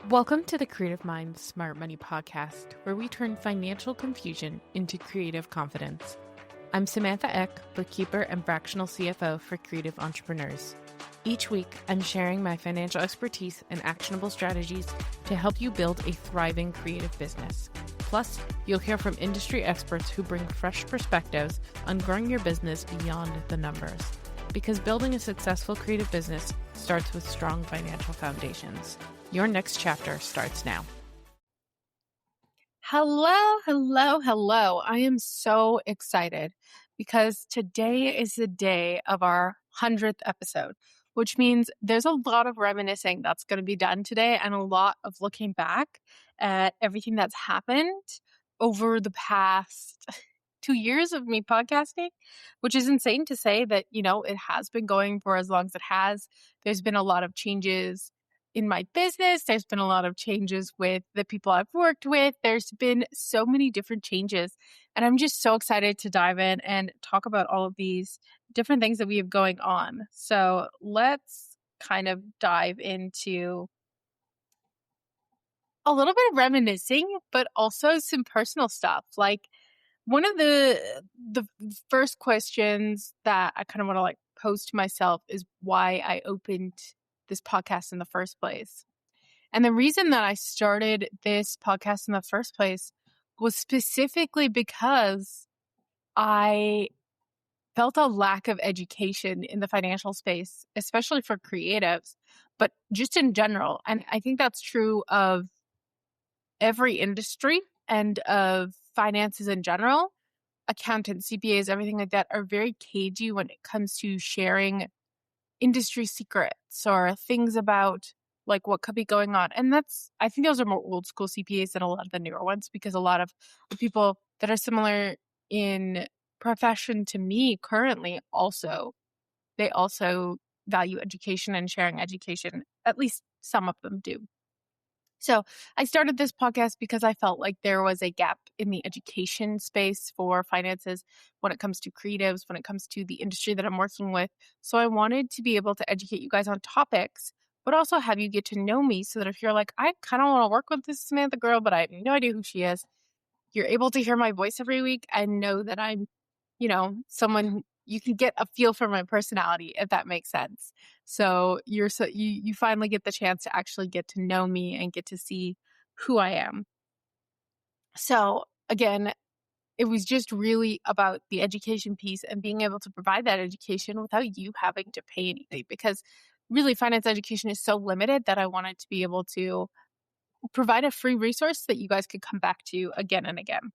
Welcome to the Creative Mind Smart Money podcast, where we turn financial confusion into creative confidence. I'm Samantha Eck, bookkeeper and fractional CFO for creative entrepreneurs. Each week, I'm sharing my financial expertise and actionable strategies to help you build a thriving creative business. Plus, you'll hear from industry experts who bring fresh perspectives on growing your business beyond the numbers. Because building a successful creative business starts with strong financial foundations. Your next chapter starts now. Hello. I am so excited because today is the day of our 100th episode, which means there's a lot of reminiscing that's going to be done today and a lot of looking back at everything that's happened over the past 2 years of me podcasting, which is insane to say that, it has been going for as long as it has. There's been a lot of changes in my business. There's been a lot of changes with the people I've worked with. There's been so many different changes. And I'm just so excited to dive in and talk about all of these different things that we have going on. So let's kind of dive into a little bit of reminiscing, but also some personal stuff. Like one of the first questions that I kind of want to pose to myself is why I opened this podcast in the first place. And the reason that I started this podcast in the first place was specifically because I felt a lack of education in the financial space, especially for creatives, but just in general. And I think that's true of every industry and of finances in general. Accountants, CPAs, everything like that are very cagey when it comes to sharing industry secrets or things about what could be going on. And I think those are more old school CPAs than a lot of the newer ones, because a lot of the people that are similar in profession to me currently they also value education and sharing education. At least some of them do. So I started this podcast because I felt like there was a gap in the education space for finances when it comes to creatives, when it comes to the industry that I'm working with. So I wanted to be able to educate you guys on topics, but also have you get to know me so that if you're like, I kind of want to work with this Samantha girl, but I have no idea who she is, you're able to hear my voice every week and know that I'm, someone you can get a feel for my personality, if that makes sense. So you finally get the chance to actually get to know me and get to see who I am. So again, it was just really about the education piece and being able to provide that education without you having to pay anything, because really finance education is so limited that I wanted to be able to provide a free resource that you guys could come back to again and again.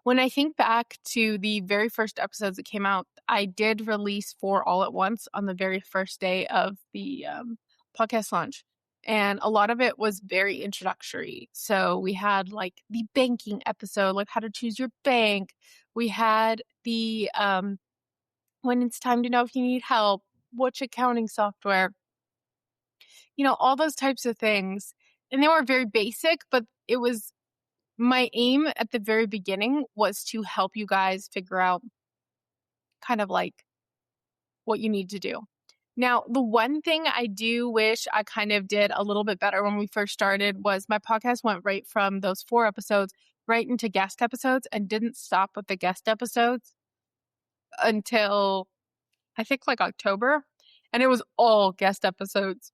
When I think back to the very first episodes that came out, I did release 4 all at once on the very first day of the podcast launch. And a lot of it was very introductory. So we had the banking episode, how to choose your bank. We had the when it's time to know if you need help, which accounting software, all those types of things. And they were very basic, but it was my aim at the very beginning was to help you guys figure out kind of what you need to do. Now, the one thing I do wish I kind of did a little bit better when we first started was my podcast went right from those 4 episodes right into guest episodes and didn't stop with the guest episodes until I think October. And it was all guest episodes.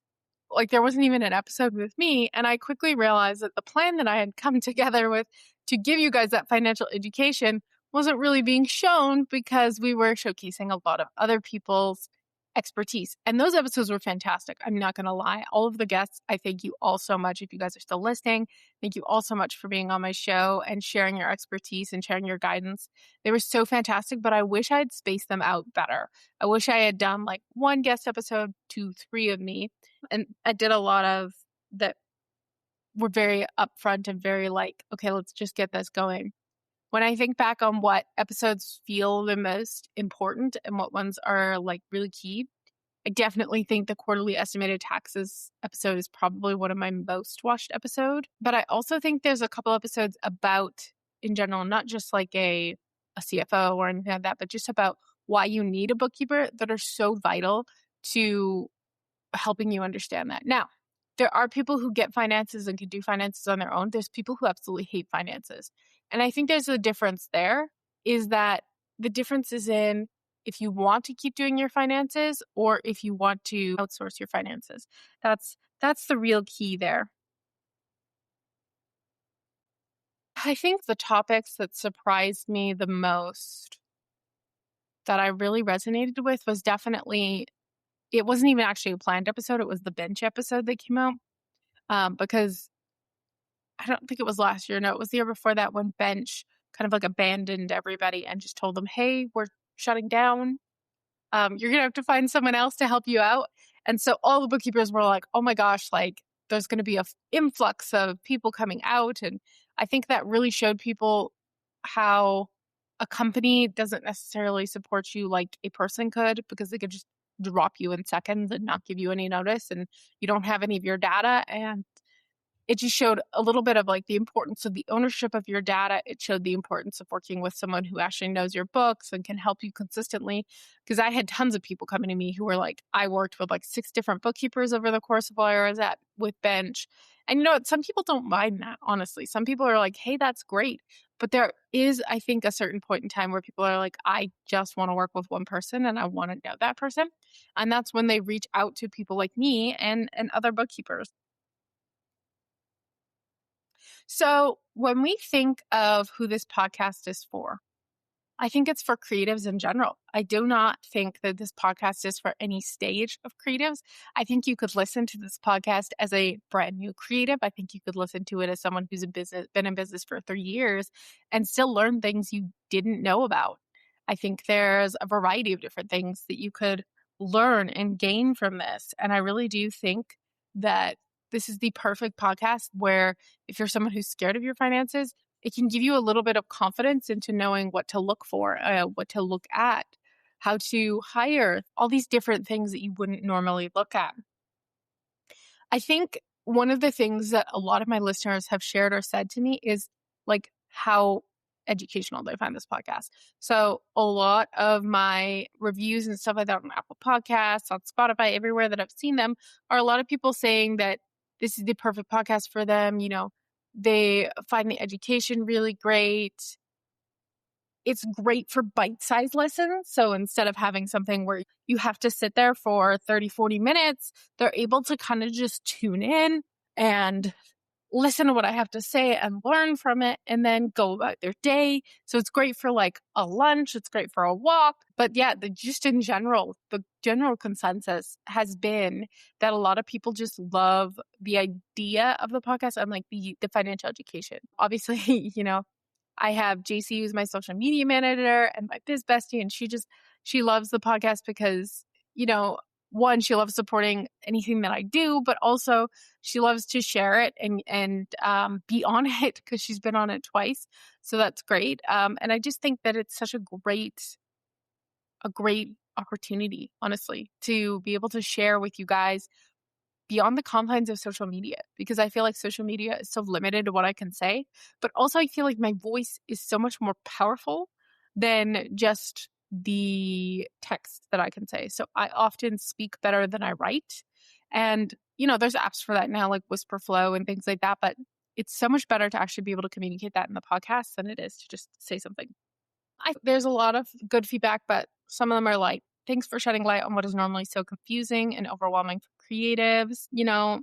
There wasn't even an episode with me. And I quickly realized that the plan that I had come together with to give you guys that financial education wasn't really being shown, because we were showcasing a lot of other people's expertise. And those episodes were fantastic. I'm not going to lie. All of the guests, I thank you all so much. If you guys are still listening, thank you all so much for being on my show and sharing your expertise and sharing your guidance. They were so fantastic, but I wish I had spaced them out better. I wish I had done 1 guest episode, 2, 3 of me. And I did a lot of that were very upfront and very okay, let's just get this going. When I think back on what episodes feel the most important and what ones are really key, I definitely think the quarterly estimated taxes episode is probably one of my most watched episode. But I also think there's a couple episodes about, in general, not just a CFO or anything like that, but just about why you need a bookkeeper that are so vital to helping you understand that. Now, there are people who get finances and can do finances on their own. There's people who absolutely hate finances. And I think there's a difference there, is that the difference is in if you want to keep doing your finances or if you want to outsource your finances. That's the real key there. I think the topics that surprised me the most that I really resonated with was definitely, it wasn't even actually a planned episode. It was the bench episode that came out. Because I don't think it was last year. No, it was the year before that, when bench kind of like abandoned everybody and just told them, hey, we're shutting down. You're going to have to find someone else to help you out. And so all the bookkeepers were like, oh my gosh, like there's going to be a influx of people coming out. And I think that really showed people how a company doesn't necessarily support you like a person could, because they could just drop you in seconds and not give you any notice, and you don't have any of your data. And it just showed a little bit of like the importance of the ownership of your data. It showed the importance of working with someone who actually knows your books and can help you consistently. Because I had tons of people coming to me who were like, I worked with like 6 different bookkeepers over the course of while I was at with bench. And you know what? Some people don't mind that, honestly. Some people are like, hey, that's great. But there is, I think, a certain point in time where people are like, I just want to work with one person and I want to know that person. And that's when they reach out to people like me and other bookkeepers. So, when we think of who this podcast is for, I think it's for creatives in general. I do not think that this podcast is for any stage of creatives. I think you could listen to this podcast as a brand new creative. I think you could listen to it as someone who's been in business for 3 years and still learn things you didn't know about. I think there's a variety of different things that you could learn and gain from this. And I really do think that this is the perfect podcast where, if you're someone who's scared of your finances, it can give you a little bit of confidence into knowing what to look for, what to look at, how to hire, all these different things that you wouldn't normally look at. I think one of the things that a lot of my listeners have shared or said to me is like how educational they find this podcast. So a lot of my reviews and stuff like that on Apple Podcasts, on Spotify, everywhere that I've seen them, are a lot of people saying that this is the perfect podcast for them. You know, they find the education really great. It's great for bite-sized lessons. So instead of having something where you have to sit there for 30, 40 minutes, they're able to kind of just tune in and listen to what I have to say and learn from it and then go about their day. So it's great for like a lunch. It's great for a walk. But yeah, just in general, the general consensus has been that a lot of people just love the idea of the podcast and like the financial education. Obviously, you know, I have JC, who's my social media manager, and my biz bestie, and she loves the podcast because, you know, one, she loves supporting anything that I do, but also she loves to share it and be on it because she's been on it twice. So that's great. And I just think that it's such a great opportunity, honestly, to be able to share with you guys beyond the confines of social media, because I feel like social media is so limited to what I can say. But also I feel like my voice is so much more powerful than just the text that I can say. So I often speak better than I write. And, you know, there's apps for that now, like Whisper Flow and things like that. But it's so much better to actually be able to communicate that in the podcast than it is to just say something. There's a lot of good feedback, but some of them are like, thanks for shedding light on what is normally so confusing and overwhelming for creatives. You know,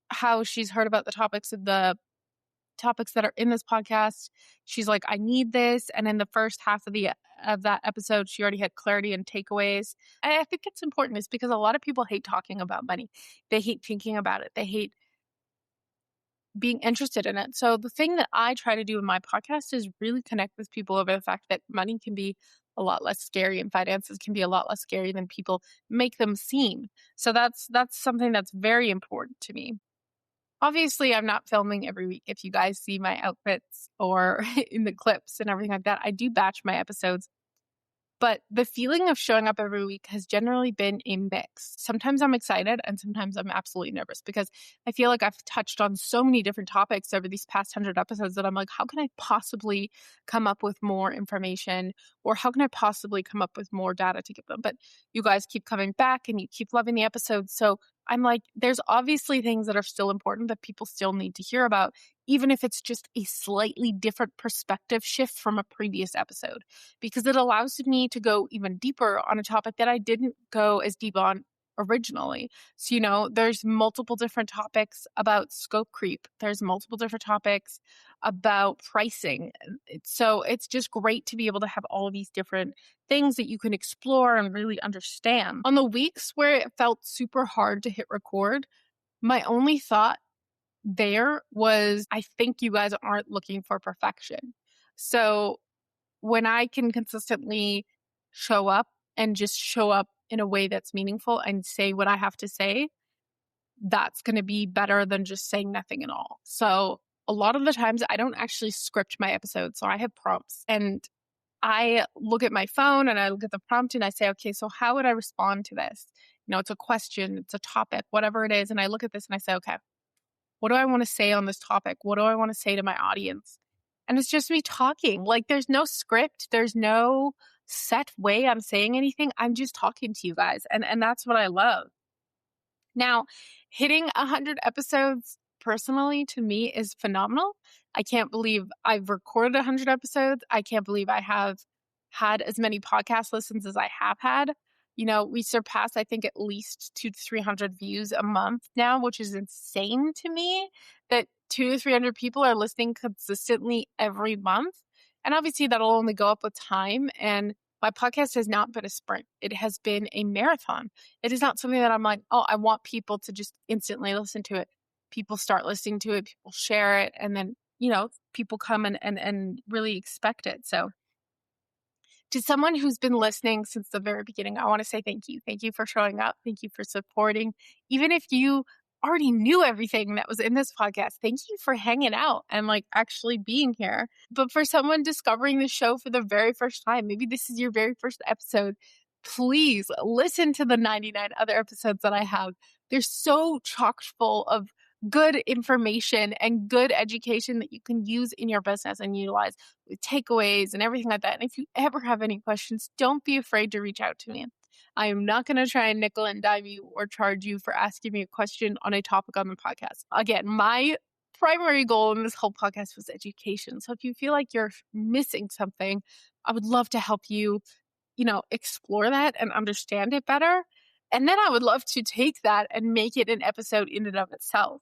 how she's heard about the topics that are in this podcast. She's like, I need this. And in the first half of that episode, she already had clarity and takeaways. And I think it's important is because a lot of people hate talking about money. They hate thinking about it. They hate being interested in it. So the thing that I try to do in my podcast is really connect with people over the fact that money can be a lot less scary and finances can be a lot less scary than people make them seem. So that's something that's very important to me. Obviously, I'm not filming every week. If you guys see my outfits or in the clips and everything like that, I do batch my episodes. But the feeling of showing up every week has generally been a mix. Sometimes I'm excited and sometimes I'm absolutely nervous because I feel like I've touched on so many different topics over these past 100 episodes that I'm like, how can I possibly come up with more information, or how can I possibly come up with more data to give them? But you guys keep coming back and you keep loving the episodes. So I'm like, there's obviously things that are still important that people still need to hear about, even if it's just a slightly different perspective shift from a previous episode, because it allows me to go even deeper on a topic that I didn't go as deep on originally. So, there's multiple different topics about scope creep. There's multiple different topics about pricing. So it's just great to be able to have all of these different things that you can explore and really understand. On the weeks where it felt super hard to hit record, my only thought there was, I think you guys aren't looking for perfection. So when I can consistently show up and just show up in a way that's meaningful and say what I have to say, that's going to be better than just saying nothing at all. So a lot of the times I don't actually script my episodes. So I have prompts, and I look at my phone and I look at the prompt and I say, okay, so how would I respond to this? It's a question, it's a topic, whatever it is. And I look at this and I say, okay, what do I want to say on this topic? What do I want to say to my audience? And it's just me talking. Like, there's no script. There's no set way I'm saying anything. I'm just talking to you guys. And that's what I love. Now, hitting 100 episodes personally to me is phenomenal. I can't believe I've recorded 100 episodes. I can't believe I have had as many podcast listens as I have had. We surpass, I think, at least 200 to 300 views a month now, which is insane to me that 200 to 300 people are listening consistently every month. And obviously, that'll only go up with time. And my podcast has not been a sprint. It has been a marathon. It is not something that I'm like, oh, I want people to just instantly listen to it. People start listening to it, people share it, and then, people come and really expect it. So to someone who's been listening since the very beginning, I want to say thank you. Thank you for showing up. Thank you for supporting. Even if you already knew everything that was in this podcast, thank you for hanging out and actually being here. But for someone discovering the show for the very first time, maybe this is your very first episode, please listen to the 99 other episodes that I have. They're so chock full of good information and good education that you can use in your business and utilize with takeaways and everything like that. And if you ever have any questions, don't be afraid to reach out to me. I am not going to try and nickel and dime you or charge you for asking me a question on a topic on the podcast. Again, my primary goal in this whole podcast was education. So if you feel like you're missing something, I would love to help you, explore that and understand it better. And then I would love to take that and make it an episode in and of itself.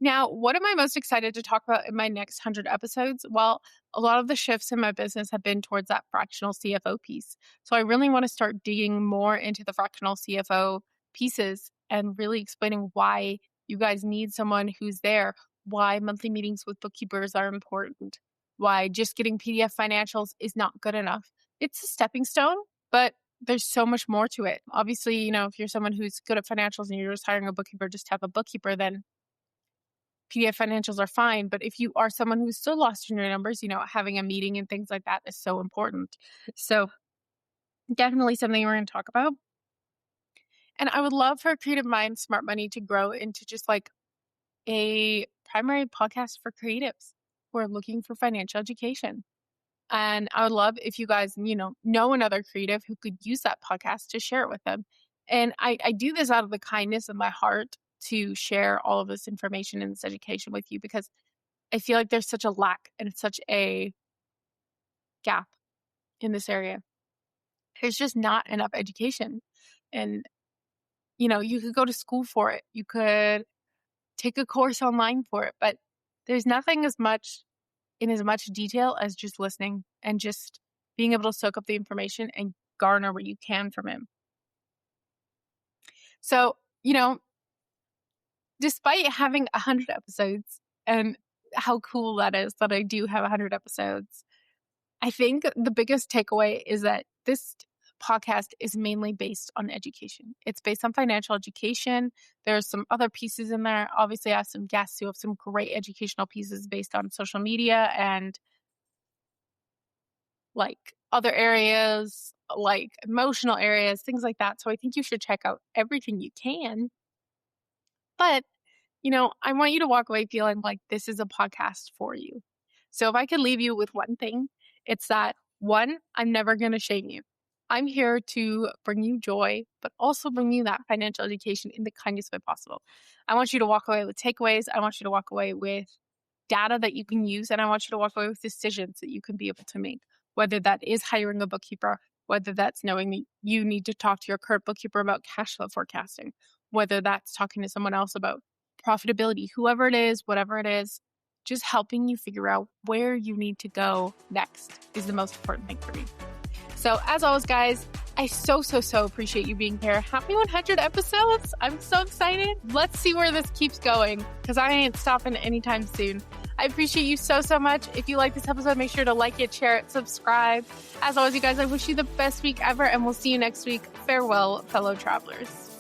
Now, what am I most excited to talk about in my next 100 episodes? Well, a lot of the shifts in my business have been towards that fractional CFO piece. So I really want to start digging more into the fractional CFO pieces and really explaining why you guys need someone who's there, why monthly meetings with bookkeepers are important, why just getting PDF financials is not good enough. It's a stepping stone, but there's so much more to it. Obviously, if you're someone who's good at financials and you're just hiring a bookkeeper just to have a bookkeeper, then PDF financials are fine. But if you are someone who's still lost in your numbers, having a meeting and things like that is so important. So definitely something we're going to talk about. And I would love for Creative Mind Smart Money to grow into just a primary podcast for creatives who are looking for financial education. And I would love if you guys, know another creative who could use that podcast to share it with them. And I do this out of the kindness of my heart to share all of this information and this education with you, because I feel like there's such a lack and such a gap in this area. There's just not enough education. And, you could go to school for it. You could take a course online for it, but there's nothing in as much detail as just listening and just being able to soak up the information and garner what you can from it. So, despite having 100 episodes and how cool that is that I do have 100 episodes, I think the biggest takeaway is that this podcast is mainly based on education. It's based on financial education. There's some other pieces in there. Obviously, I have some guests who have some great educational pieces based on social media and other areas, emotional areas, things like that. So I think you should check out everything you can. But, I want you to walk away feeling like this is a podcast for you. So if I could leave you with one thing, it's that, one, I'm never going to shame you. I'm here to bring you joy, but also bring you that financial education in the kindest way possible. I want you to walk away with takeaways. I want you to walk away with data that you can use, and I want you to walk away with decisions that you can be able to make, whether that is hiring a bookkeeper, whether that's knowing that you need to talk to your current bookkeeper about cash flow forecasting, whether that's talking to someone else about profitability, whoever it is, whatever it is, just helping you figure out where you need to go next is the most important thing for me. So as always, guys, I so appreciate you being here. Happy 100 episodes. I'm so excited. Let's see where this keeps going because I ain't stopping anytime soon. I appreciate you so much. If you like this episode, make sure to like it, share it, subscribe. As always, you guys, I wish you the best week ever, and we'll see you next week. Farewell, fellow travelers.